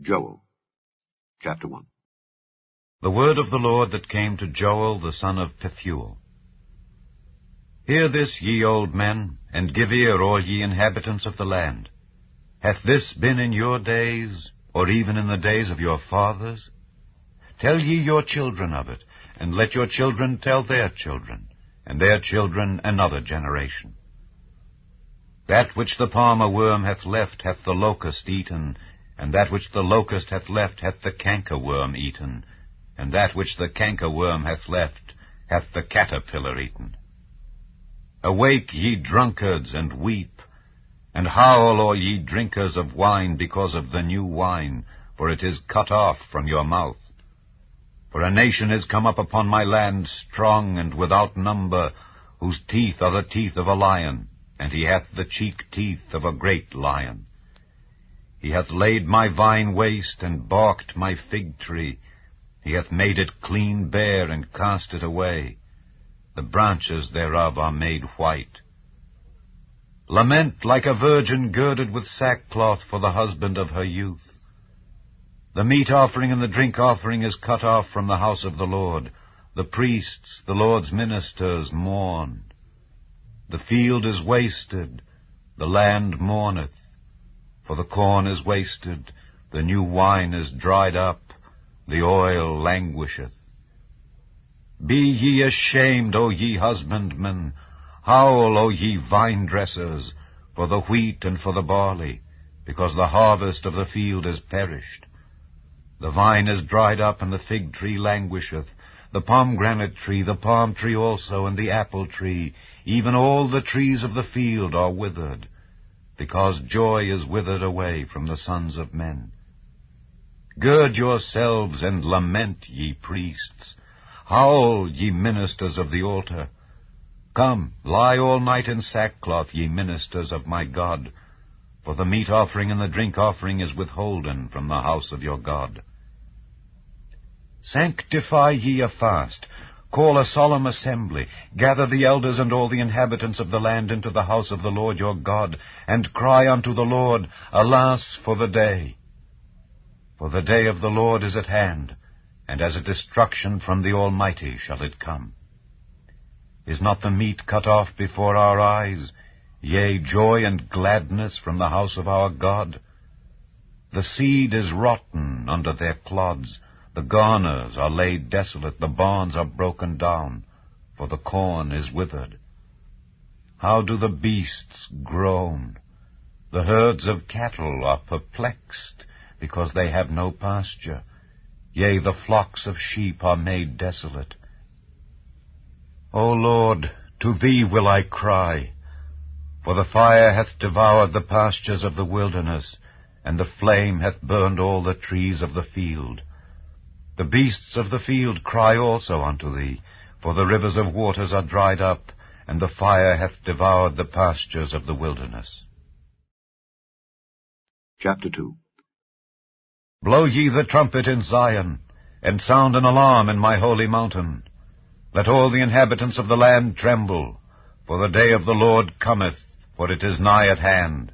Joel, chapter 1. The word of the Lord that came to Joel the son of Pethuel. Hear this, ye old men, and give ear, all ye inhabitants of the land. Hath this been in your days, or even in the days of your fathers? Tell ye your children of it, and let your children tell their children, and their children another generation. That which the palmer worm hath left hath the locust eaten, and that which the locust hath left hath the cankerworm eaten, and that which the cankerworm hath left hath the caterpillar eaten. Awake, ye drunkards, and weep, and howl, all ye drinkers of wine, because of the new wine, for it is cut off from your mouth. For a nation is come up upon my land, strong and without number, whose teeth are the teeth of a lion, and he hath the cheek teeth of a great lion. He hath laid my vine waste, and balked my fig tree. He hath made it clean bare, and cast it away. The branches thereof are made white. Lament like a virgin girded with sackcloth for the husband of her youth. The meat offering and the drink offering is cut off from the house of the Lord. The priests, the Lord's ministers, mourn. The field is wasted, the land mourneth. For the corn is wasted, the new wine is dried up, the oil languisheth. Be ye ashamed, O ye husbandmen, howl, O ye vine-dressers, for the wheat and for the barley, because the harvest of the field is perished. The vine is dried up, and the fig tree languisheth, the pomegranate tree, the palm tree also, and the apple tree, even all the trees of the field are withered, because joy is withered away from the sons of men. Gird yourselves and lament, ye priests. Howl, ye ministers of the altar. Come, lie all night in sackcloth, ye ministers of my God, for the meat offering and the drink offering is withholden from the house of your God. Sanctify ye a fast. Call a solemn assembly, gather the elders and all the inhabitants of the land into the house of the Lord your God, and cry unto the Lord, Alas for the day! For the day of the Lord is at hand, and as a destruction from the Almighty shall it come. Is not the meat cut off before our eyes, yea, joy and gladness from the house of our God? The seed is rotten under their clods, the garners are laid desolate, the barns are broken down, for the corn is withered. How do the beasts groan? The herds of cattle are perplexed, because they have no pasture. Yea, the flocks of sheep are made desolate. O Lord, to thee will I cry, for the fire hath devoured the pastures of the wilderness, and the flame hath burned all the trees of the field. The beasts of the field cry also unto thee, for the rivers of waters are dried up, and the fire hath devoured the pastures of the wilderness. Chapter 2. Blow ye the trumpet in Zion, and sound an alarm in my holy mountain. Let all the inhabitants of the land tremble, for the day of the Lord cometh, for it is nigh at hand.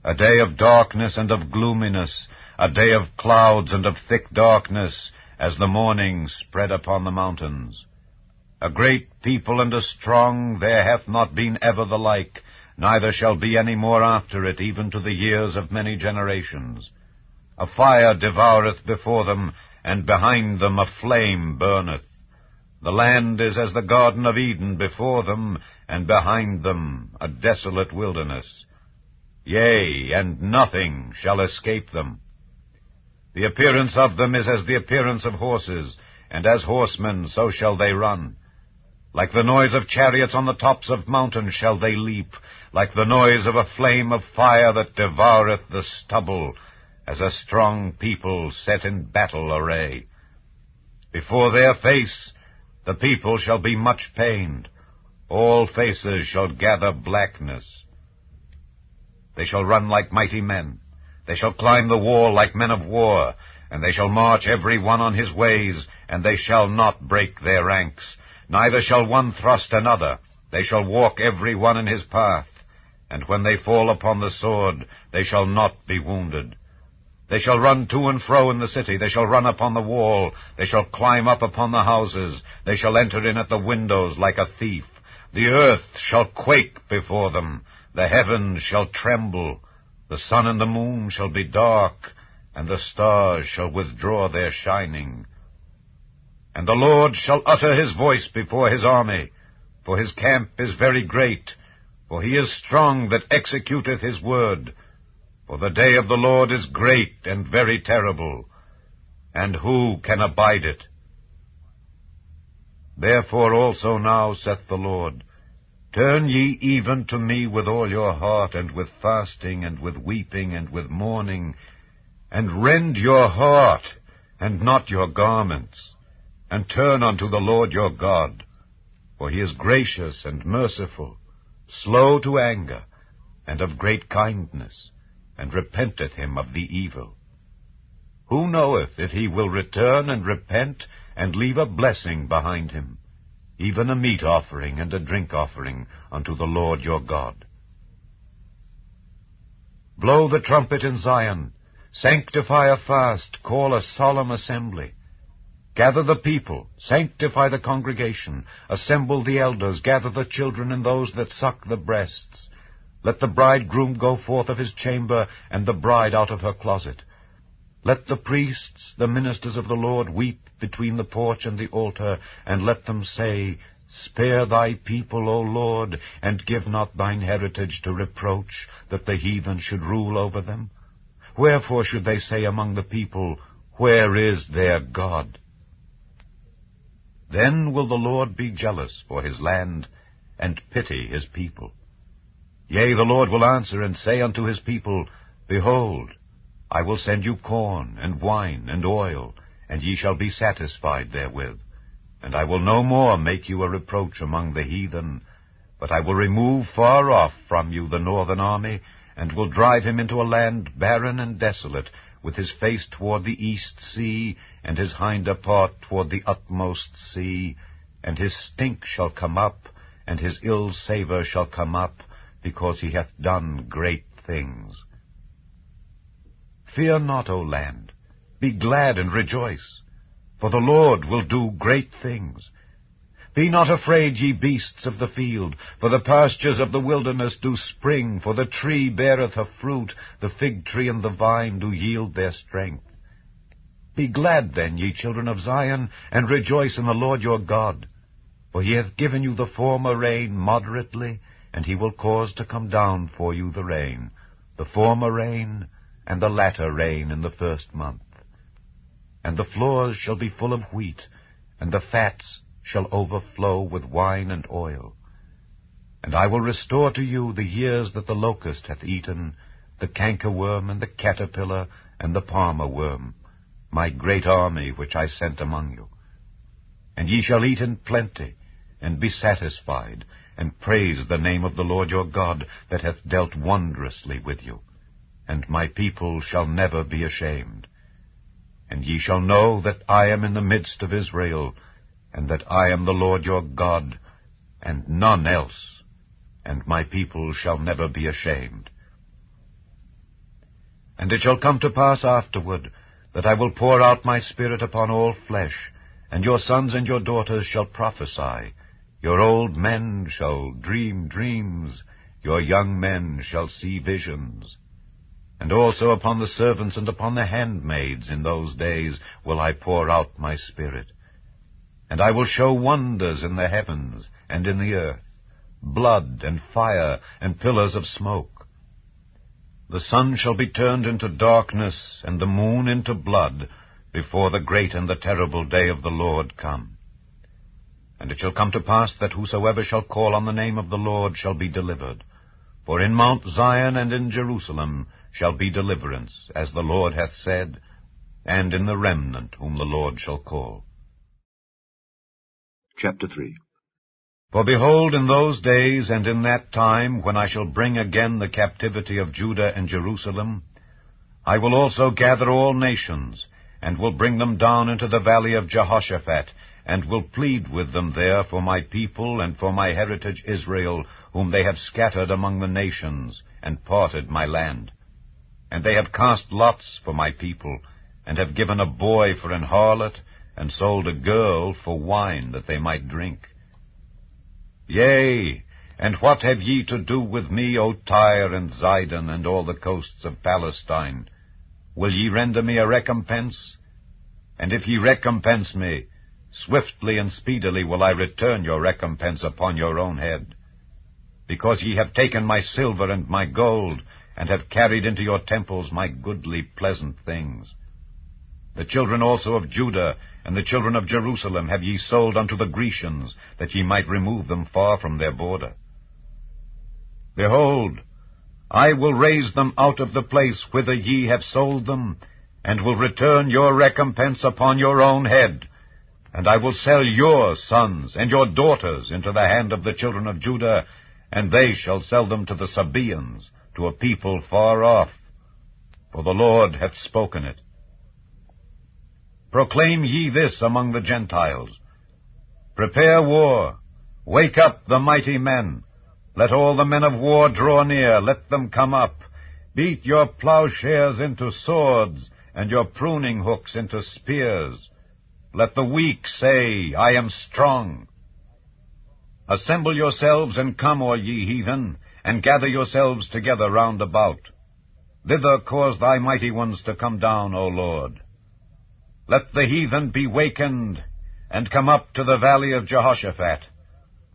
A day of darkness and of gloominess, a day of clouds and of thick darkness, as the morning spread upon the mountains. A great people and a strong, there hath not been ever the like, neither shall be any more after it, even to the years of many generations. A fire devoureth before them, and behind them a flame burneth. The land is as the Garden of Eden before them, and behind them a desolate wilderness. Yea, and nothing shall escape them. The appearance of them is as the appearance of horses, and as horsemen so shall they run. Like the noise of chariots on the tops of mountains shall they leap, like the noise of a flame of fire that devoureth the stubble, as a strong people set in battle array. Before their face the people shall be much pained, all faces shall gather blackness. They shall run like mighty men, they shall climb the wall like men of war, and they shall march every one on his ways, and they shall not break their ranks, neither shall one thrust another, they shall walk every one in his path, and when they fall upon the sword, they shall not be wounded. They shall run to and fro in the city. They shall run upon the wall. They shall climb up upon the houses. They shall enter in at the windows like a thief. The earth shall quake before them. The heavens shall tremble. The sun and the moon shall be dark, and the stars shall withdraw their shining. And the Lord shall utter his voice before his army, for his camp is very great, for he is strong that executeth his word. For the day of the Lord is great and very terrible, and who can abide it? Therefore also now, saith the Lord, turn ye even to me with all your heart, and with fasting, and with weeping, and with mourning, and rend your heart, and not your garments, and turn unto the Lord your God. For he is gracious and merciful, slow to anger, and of great kindness, and repenteth him of the evil. Who knoweth if he will return and repent, and leave a blessing behind him, even a meat offering and a drink offering unto the Lord your God? Blow the trumpet in Zion, sanctify a fast, call a solemn assembly. Gather the people, sanctify the congregation, assemble the elders, gather the children and those that suck the breasts. Let the bridegroom go forth of his chamber, and the bride out of her closet. Let the priests, the ministers of the Lord, weep between the porch and the altar, and let them say, Spare thy people, O Lord, and give not thine heritage to reproach, that the heathen should rule over them. Wherefore should they say among the people, Where is their God? Then will the Lord be jealous for his land, and pity his people. Yea, the Lord will answer and say unto his people, Behold, I will send you corn, and wine, and oil, and ye shall be satisfied therewith. And I will no more make you a reproach among the heathen, but I will remove far off from you the northern army, and will drive him into a land barren and desolate, with his face toward the east sea, and his hinder part toward the utmost sea. And his stink shall come up, and his ill savour shall come up, because he hath done great things. Fear not, O land, be glad and rejoice, for the Lord will do great things. Be not afraid, ye beasts of the field, for the pastures of the wilderness do spring, for the tree beareth her fruit, the fig tree and the vine do yield their strength. Be glad then, ye children of Zion, and rejoice in the Lord your God, for he hath given you the former rain moderately, and he will cause to come down for you the rain, the former rain, and the latter rain in the first month. And the floors shall be full of wheat, and the fats shall overflow with wine and oil. And I will restore to you the years that the locust hath eaten, the cankerworm, and the caterpillar, and the palmer worm, my great army which I sent among you. And ye shall eat in plenty, and be satisfied, and praise the name of the Lord your God, that hath dealt wondrously with you. And my people shall never be ashamed. And ye shall know that I am in the midst of Israel, and that I am the Lord your God, and none else, and my people shall never be ashamed. And it shall come to pass afterward, that I will pour out my Spirit upon all flesh, and your sons and your daughters shall prophesy, your old men shall dream dreams, your young men shall see visions. And also upon the servants and upon the handmaids in those days will I pour out my Spirit. And I will show wonders in the heavens and in the earth, blood and fire and pillars of smoke. The sun shall be turned into darkness, and the moon into blood, before the great and the terrible day of the Lord come. And it shall come to pass that whosoever shall call on the name of the Lord shall be delivered. For in Mount Zion and in Jerusalem shall be deliverance, as the Lord hath said, and in the remnant whom the Lord shall call. Chapter 3. For behold, in those days and in that time, when I shall bring again the captivity of Judah and Jerusalem, I will also gather all nations, and will bring them down into the valley of Jehoshaphat, and will plead with them there for my people and for my heritage Israel, whom they have scattered among the nations, and parted my land. And they have cast lots for my people, and have given a boy for an harlot, and sold a girl for wine that they might drink. Yea, and what have ye to do with me, O Tyre and Zidon, and all the coasts of Palestine? Will ye render me a recompense? And if ye recompense me, swiftly and speedily will I return your recompense upon your own head. Because ye have taken my silver and my gold, and have carried into your temples my goodly pleasant things. The children also of Judah and the children of Jerusalem have ye sold unto the Grecians, that ye might remove them far from their border. Behold, I will raise them out of the place whither ye have sold them, and will return your recompense upon your own head. And I will sell your sons and your daughters into the hand of the children of Judah, and they shall sell them to the Sabaeans, to a people far off. For the Lord hath spoken it. Proclaim ye this among the Gentiles. Prepare war. Wake up the mighty men. Let all the men of war draw near. Let them come up. Beat your plowshares into swords, and your pruning hooks into spears. Let the weak say, I am strong. Assemble yourselves, and come, all ye heathen, and gather yourselves together round about. Thither cause thy mighty ones to come down, O Lord. Let the heathen be wakened, and come up to the valley of Jehoshaphat.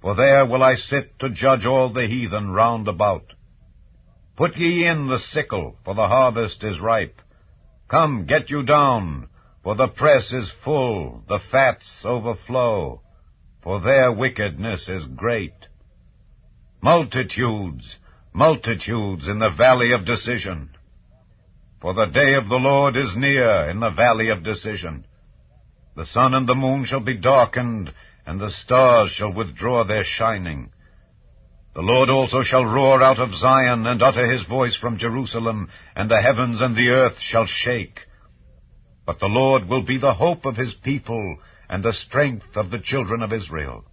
For there will I sit to judge all the heathen round about. Put ye in the sickle, for the harvest is ripe. Come, get you down, for the press is full, the fats overflow, for their wickedness is great. Multitudes, multitudes in the valley of decision. For the day of the Lord is near in the valley of decision. The sun and the moon shall be darkened, and the stars shall withdraw their shining. The Lord also shall roar out of Zion, and utter his voice from Jerusalem, and the heavens and the earth shall shake. But the Lord will be the hope of his people, and the strength of the children of Israel.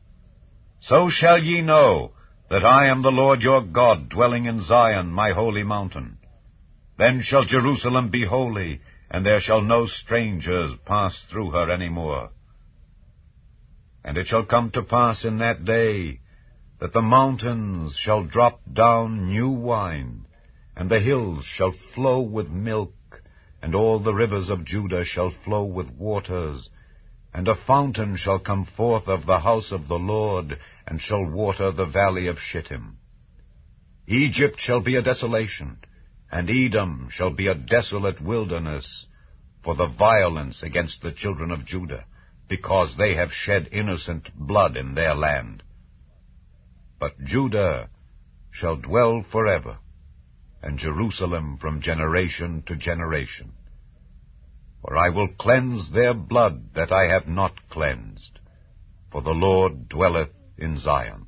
So shall ye know that I am the Lord your God, dwelling in Zion, my holy mountain. Then shall Jerusalem be holy, and there shall no strangers pass through her any more. And it shall come to pass in that day that the mountains shall drop down new wine, and the hills shall flow with milk, and all the rivers of Judah shall flow with waters, and a fountain shall come forth of the house of the Lord, and shall water the valley of Shittim. Egypt shall be a desolation, and Edom shall be a desolate wilderness, for the violence against the children of Judah, because they have shed innocent blood in their land. But Judah shall dwell forever, and Jerusalem from generation to generation. For I will cleanse their blood that I have not cleansed, for the Lord dwelleth in Zion.